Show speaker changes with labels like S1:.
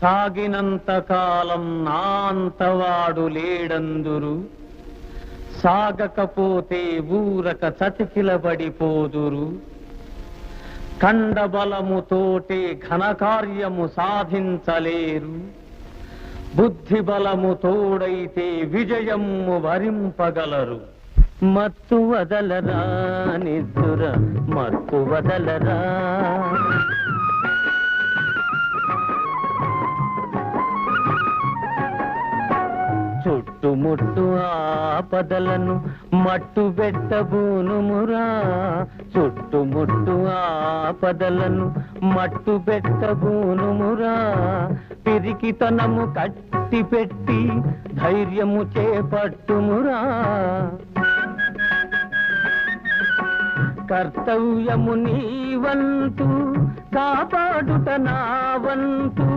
S1: సాగినంత కాలం నా అంతవాడు లేడందురు, సాగకపోతే ఊరక చతికిలబడిపోదురు. కండబలముతోటే ఘనకార్యము సాధించలేరు, బుద్ధి బలము తోడైతే విజయము వరింపగలరు. మత్తు వదలరా నిద్దుర మత్తు వదలరా, చుట్టుముట్టు ఆపదలను మట్టు పెట్టబూనుమురా, చుట్టుముట్టు ఆపదలను మట్టు పెట్టబూనుమురా. పిరికితనము కట్టి పెట్టి ధైర్యము చేపట్టుమురా, కర్తవ్యము నీ వంతు కాపాడుట నా వంతు.